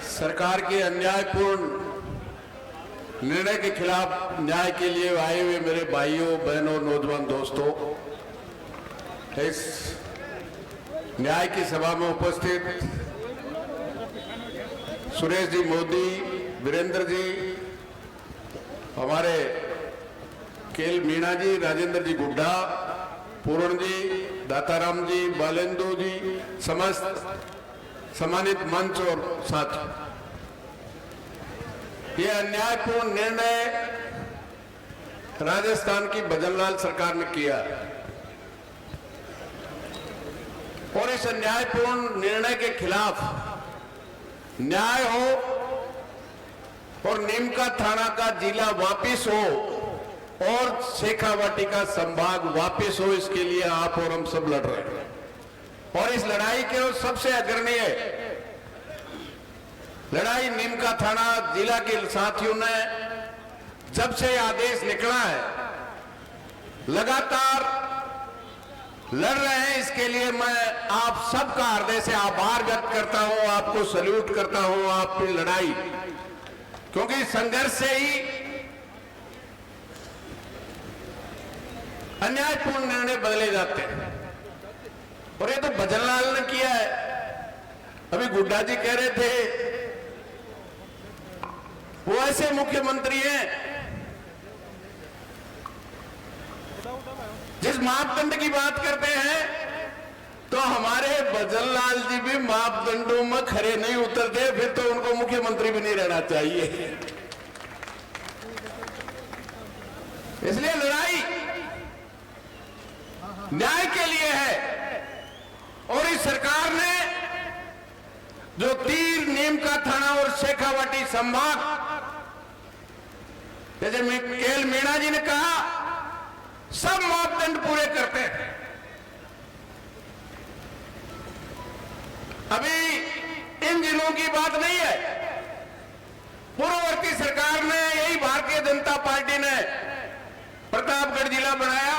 सरकार के अन्यायपूर्ण निर्णय के खिलाफ न्याय के लिए आए हुए मेरे भाइयों बहनों नौजवान दोस्तों, इस न्याय की सभा में उपस्थित सुरेश जी मोदी, वीरेंद्र जी, हमारे केल मीणा जी, राजेंद्र जी गुड्डा, पूर्ण जी, दाताराम जी, बालेंदु जी, समस्त सम्मानित मंच और साथी, ये अन्यायपूर्ण निर्णय राजस्थान की भजनलाल सरकार ने किया और इस अन्यायपूर्ण निर्णय के खिलाफ न्याय हो और नीमका थाना का जिला वापिस हो और शेखावाटी का संभाग वापिस हो, इसके लिए आप और हम सब लड़ रहे हैं। और इस लड़ाई के सबसे अग्रणीय लड़ाई नीमका थाना जिला के साथियों ने जब से आदेश निकला है लगातार लड़ रहे हैं। इसके लिए मैं आप सबका हृदय से आभार व्यक्त करता हूं, आपको सैल्यूट करता हूं आपकी लड़ाई, क्योंकि संघर्ष से ही अन्यायपूर्ण निर्णय बदले जाते हैं। और ये तो भजनलाल ने किया है। अभी गुड्डा जी कह रहे थे वो ऐसे मुख्यमंत्री हैं जिस मापदंड की बात करते हैं, तो हमारे भजनलाल जी भी मापदंडों में खरे नहीं उतरते, फिर तो उनको मुख्यमंत्री भी नहीं रहना चाहिए। इसलिए लड़ाई न्याय के लिए है। और इस सरकार ने जो तीर नीमका थाना और शेखावाटी संभाग, जैसे केल मीणा जी ने कहा, सब मापदंड पूरे करते हैं। अभी इन दिनों की बात नहीं है, पूर्ववर्ती सरकार ने, यही भारतीय जनता पार्टी ने प्रतापगढ़ जिला बनाया,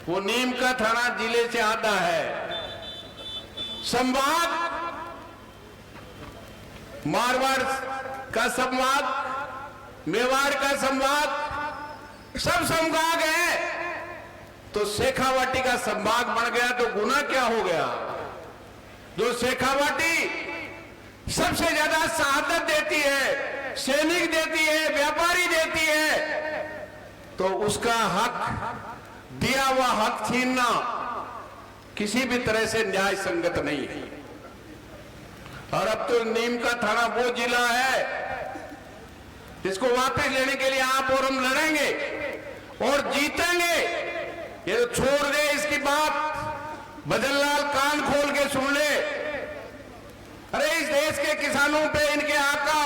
वो नीमका थाना जिले से आता है। संभाग मारवाड़ का संभाग, मेवाड़ का संभाग, सब संभाग है। तो शेखावाटी का संभाग बन गया तो गुना क्या हो गया? जो शेखावाटी सबसे ज्यादा शहादत देती है, सैनिक देती है, व्यापारी देती है, तो उसका हक, दिया हुआ हक छीनना किसी भी तरह से न्याय संगत नहीं है। और अब तो नीमका थाना वो जिला है जिसको वापस लेने के लिए आप और हम लड़ेंगे और जीतेंगे। ये तो छोड़ दे इसकी बात, भजनलाल कान खोल के सुन ले। अरे इस देश के किसानों पे इनके आका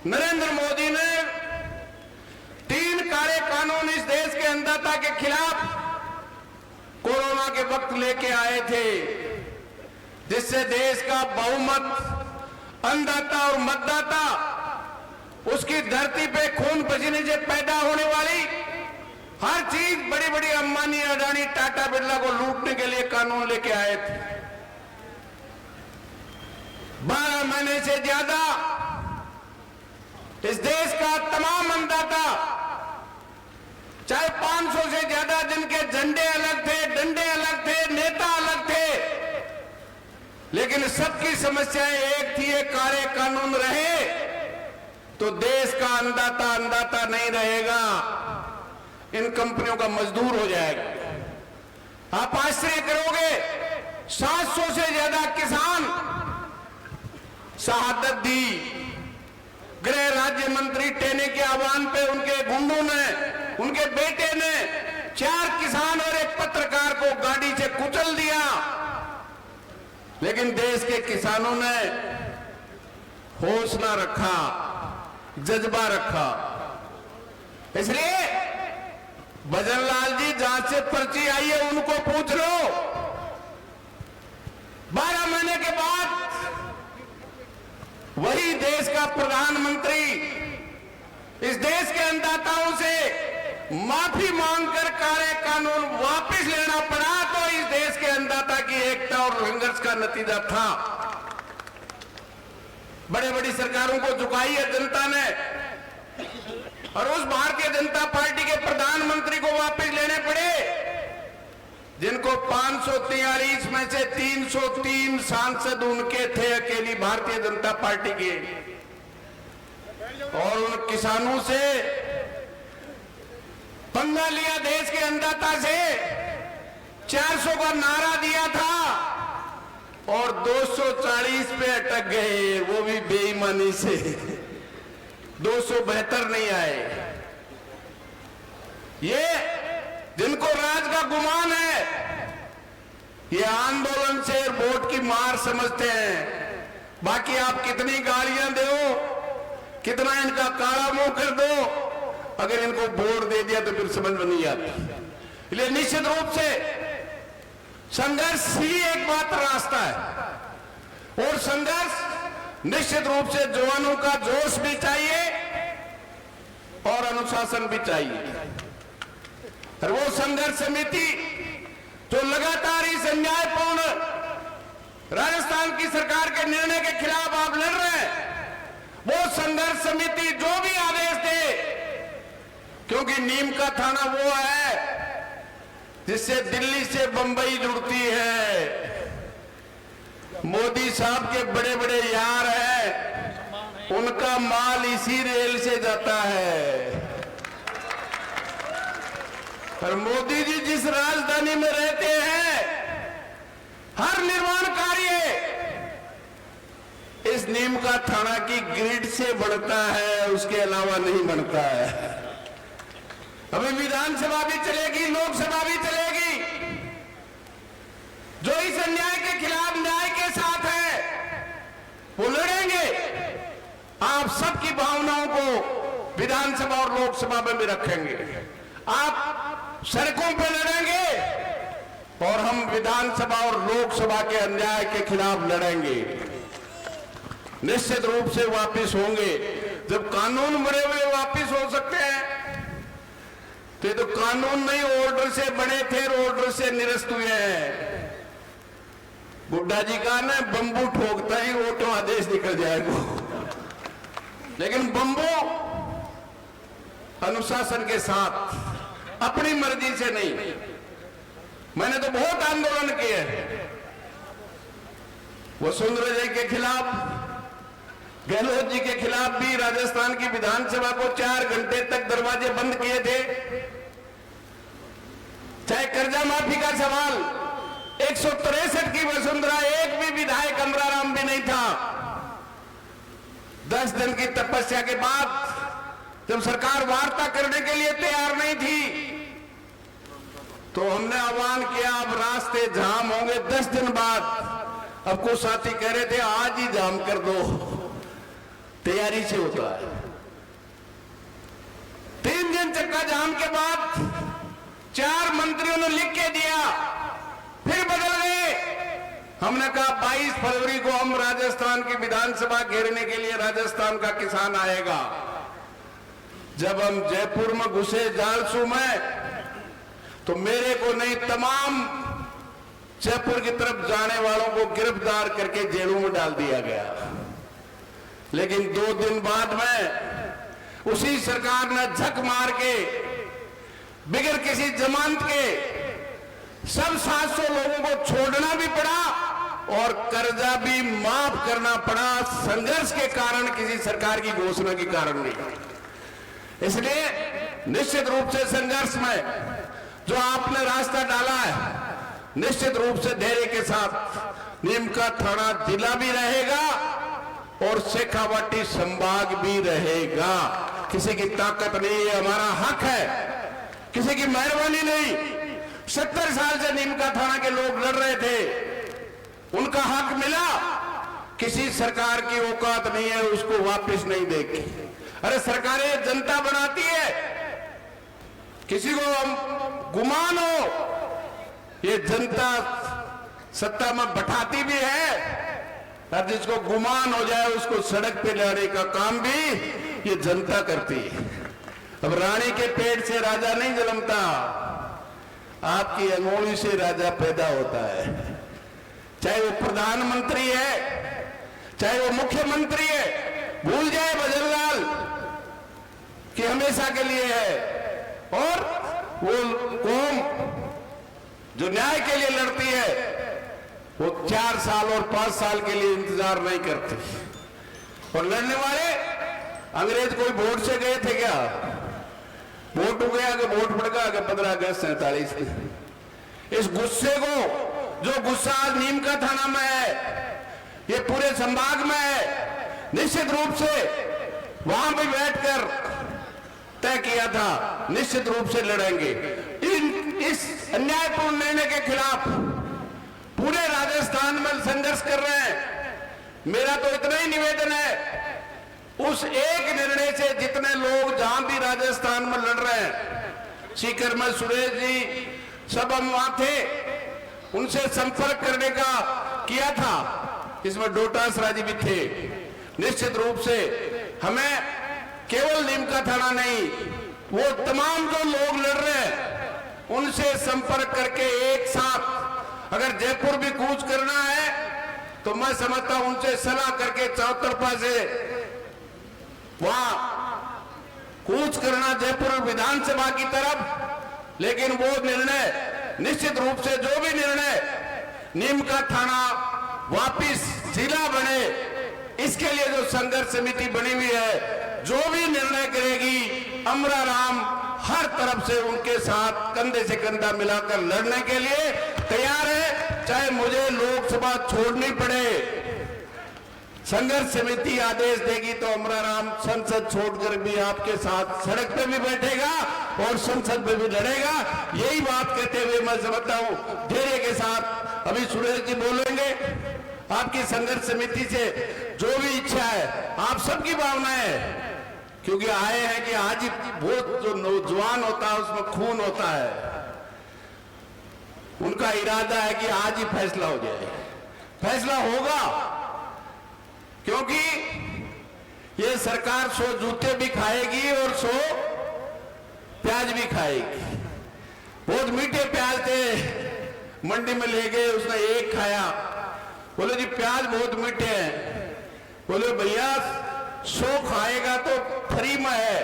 नरेंद्र मोदी ने 3 काले कानून इस देश के अन्नदाता के खिलाफ कोरोना के वक्त लेके आए थे, जिससे देश का बहुमत अन्नदाता और मतदाता, उसकी धरती पे खून पसीने से पैदा होने वाली हर चीज, बड़ी बड़ी अंबानी, अडानी, टाटा, बिरला को लूटने के लिए कानून लेके आए थे। 12 महीने से ज्यादा इस देश का तमाम अन्नदाता, चाहे 500 से ज्यादा जिनके झंडे अलग थे, डंडे अलग थे, नेता अलग थे, लेकिन सबकी समस्याएं एक थी, ये काले कानून रहे तो देश का अन्नदाता नहीं रहेगा, इन कंपनियों का मजदूर हो जाएगा। आप आश्चर्य करोगे, 700 से ज्यादा किसान शहादत दी। गृह राज्य मंत्री टेने के आह्वान पे उनके गुंडों ने, उनके बेटे ने 4 किसान और 1 पत्रकार को गाड़ी से कुचल दिया। लेकिन देश के किसानों ने हौसला रखा, जज्बा रखा। इसलिए भजनलाल जी, जहां से पर्ची आई है उनको पूछ लो, 12 महीने के बाद वही देश का प्रधानमंत्री इस देश के अन्नदाताओं से माफी मांगकर काले कानून वापस लेना पड़ा, तो इस देश के अन्नदाता की एकता और संघर्ष का नतीजा था। बड़े बड़ी सरकारों को झुकाई है जनता ने, और उस भारतीय जनता पार्टी के प्रधानमंत्री को वापस लेने पड़े जिनको 543 में से 303 सांसद उनके थे, अकेली भारतीय जनता पार्टी के। और उन किसानों से पंगा लिया, देश के अन्नदाता से 400 का नारा दिया था और 240 पे अटक गए, वो भी बेईमानी से। 272 नहीं आए। ये जिनको राज का गुमान है, ये आंदोलन से वोट की मार समझते हैं। बाकी आप कितनी गालियां दो, कितना इनका काला मुंह कर दो, अगर इनको वोट दे दिया तो फिर समझ में नहीं आती। इसलिए निश्चित रूप से संघर्ष ही एक मात्र रास्ता है, और संघर्ष निश्चित रूप से जवानों का जोश भी चाहिए और अनुशासन भी चाहिए। और वो संघर्ष समिति जो लगातार इस अन्यायपूर्ण राजस्थान की सरकार के निर्णय के खिलाफ आप लड़ रहे हैं, वो संघर्ष समिति जो भी आदेश दे, क्योंकि नीम का थाना वो है जिससे दिल्ली से बंबई जुड़ती है। मोदी साहब के बड़े बड़े यार हैं, उनका माल इसी रेल से जाता है। पर मोदी जी जिस राजधानी में रहते हैं, हर निर्माण कार्य इस नीम का थाना की ग्रिड से बढ़ता है, उसके अलावा नहीं बनता है। अभी विधानसभा भी चलेगी, लोकसभा भी चलेगी। जो इस अन्याय के खिलाफ न्याय के साथ है वो लड़ेंगे। आप सबकी भावनाओं को विधानसभा और लोकसभा में भी रखेंगे। आप सड़कों पर लड़ेंगे और हम विधानसभा और लोकसभा के अन्याय के खिलाफ लड़ेंगे। निश्चित रूप से वापिस होंगे। जब कानून बड़े हुए वापिस हो सकते हैं, तो ये तो कानून नहीं ऑर्डर से बने थे, ऑर्डर से निरस्त हुए हैं। बुड्ढा जी का ना बंबू ठोकता ही ऑटो आदेश निकल जाएगा, लेकिन बंबू अनुशासन के साथ, अपनी मर्जी से नहीं। मैंने तो बहुत आंदोलन किए, वसुंधरा जी के खिलाफ, गहलोत जी के खिलाफ भी राजस्थान की विधानसभा को 4 घंटे तक दरवाजे बंद किए थे। चाहे कर्जा माफी का सवाल, 163 की वसुंधरा, एक भी विधायक अमराराम भी नहीं था। 10 दिन की तपस्या के बाद जब सरकार वार्ता करने के लिए तैयार नहीं थी, तो हमने आह्वान किया अब रास्ते जाम होंगे 10 दिन बाद। अब कुछ साथी कह रहे थे आज ही जाम कर दो, तैयारी से होता है। 3 दिन चक्का जाम के बाद 4 मंत्रियों ने लिख के दिया, फिर बदल गए। हमने कहा 22 फरवरी को हम राजस्थान की विधानसभा घेरने के लिए राजस्थान का किसान आएगा। जब हम जयपुर में घुसे जालसू में, तो मेरे को नहीं, तमाम जयपुर की तरफ जाने वालों को गिरफ्तार करके जेलों में डाल दिया गया। लेकिन 2 दिन बाद में उसी सरकार ने झक मार के बिगर किसी जमानत के सब 700 लोगों को छोड़ना भी पड़ा और कर्जा भी माफ करना पड़ा, संघर्ष के कारण, किसी सरकार की घोषणा के कारण नहीं। इसलिए निश्चित रूप से संघर्ष में जो आपने रास्ता डाला है, निश्चित रूप से धैर्य के साथ नीम का थाना जिला भी रहेगा और शेखावाटी संभाग भी रहेगा। किसी की ताकत नहीं है, हमारा हक है, किसी की मेहरबानी नहीं। 70 साल से नीम का थाना के लोग लड़ रहे थे, उनका हक मिला। किसी सरकार की औकात नहीं है उसको वापस नहीं देगी। अरे सरकारें जनता बनाती है, किसी को हम गुमान हो, ये जनता सत्ता में बैठाती भी है, और जिसको गुमान हो जाए उसको सड़क पे लाने का काम भी ये जनता करती है। अब रानी के पेट से राजा नहीं जन्मता, आपकी अंगुली से राजा पैदा होता है। चाहे वो प्रधानमंत्री है, चाहे वो मुख्यमंत्री है, भूल जाए भजनलाल कि हमेशा के लिए है, और वो कौम जो न्याय के लिए लड़ती है वो 4 साल और 5 साल के लिए इंतजार नहीं करती। और लड़ने वाले अंग्रेज कोई वोट से गए थे क्या? वोट हो गया कि वोट पड़ गया कि 15 अगस्त 47 में। इस गुस्से को, जो गुस्सा आज नीम का थाना में है, ये पूरे संभाग में है, निश्चित रूप से वहां भी बैठकर तय किया था, निश्चित रूप से लड़ेंगे। इस अन्यायपूर्ण निर्णय के खिलाफ पूरे राजस्थान में संघर्ष कर रहे हैं। मेरा तो इतना ही निवेदन है, उस एक निर्णय से जितने लोग जहां भी राजस्थान में लड़ रहे हैं, सीकर में सुरेश जी सब हम वहां थे, उनसे संपर्क करने का किया था, इसमें डोटास राजी भी थे। निश्चित रूप से हमें केवल नीम का थाना नहीं, वो तमाम जो लोग लड़ रहे हैं उनसे संपर्क करके एक साथ अगर जयपुर भी कूच करना है तो मैं समझता हूं उनसे सलाह करके चौतरफा से वहां कूच करना जयपुर विधानसभा की तरफ। लेकिन वो निर्णय निश्चित रूप से, जो भी निर्णय नीम का थाना वापिस जिला बने, इसके लिए जो संघर्ष समिति बनी हुई है, जो भी निर्णय करेगी, अमरा राम हर तरफ से उनके साथ कंधे से कंधा मिलाकर लड़ने के लिए तैयार है। चाहे मुझे लोकसभा छोड़नी पड़े, संघर्ष समिति आदेश देगी तो अमरा राम संसद छोड़कर भी आपके साथ सड़क पे भी बैठेगा और संसद में भी लड़ेगा। यही बात कहते हुए मैं समझता हूं धैर्य के साथ अभी सुरेश जी बोलेंगे। आपकी संघर्ष समिति से जो भी इच्छा है, आप सबकी भावना है, क्योंकि आए हैं कि आज ही बहुत जो नौजवान होता है उसमें खून होता है, उनका इरादा है कि आज ही फैसला हो जाए। फैसला होगा, क्योंकि ये सरकार 100 जूते भी खाएगी और 100 प्याज भी खाएगी। बहुत मीठे प्याज थे, मंडी में ले गए, उसने एक खाया, बोले जी प्याज बहुत मीठे हैं। बोले भैया 100 खाएगा तो फ्री में है,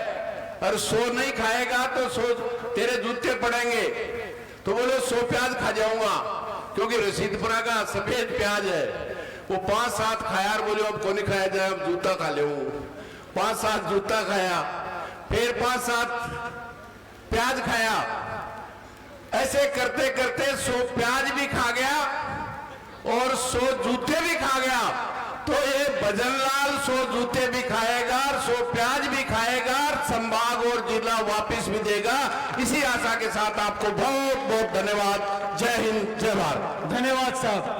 और 100 नहीं खाएगा तो 100 तेरे जूते पड़ेंगे। तो बोले 100 प्याज खा जाऊंगा, क्योंकि रसीदपुरा का सफेद प्याज है। वो 5-7 खाया और बोले अब कौन नहीं खाया जाए, अब जूता खा ले। 5-7 जूता खाया, फिर 5-7 प्याज खाया, ऐसे करते करते 100 प्याज भी खा गया और 100 जूते भी खा गया। तो ये भजनलाल 100 जूते भी खाएगा, 100 प्याज भी खाएगा, संभाग और जिला वापिस भी देगा। इसी आशा के साथ आपको बहुत बहुत धन्यवाद। जय हिंद, जय भारत। धन्यवाद साहब।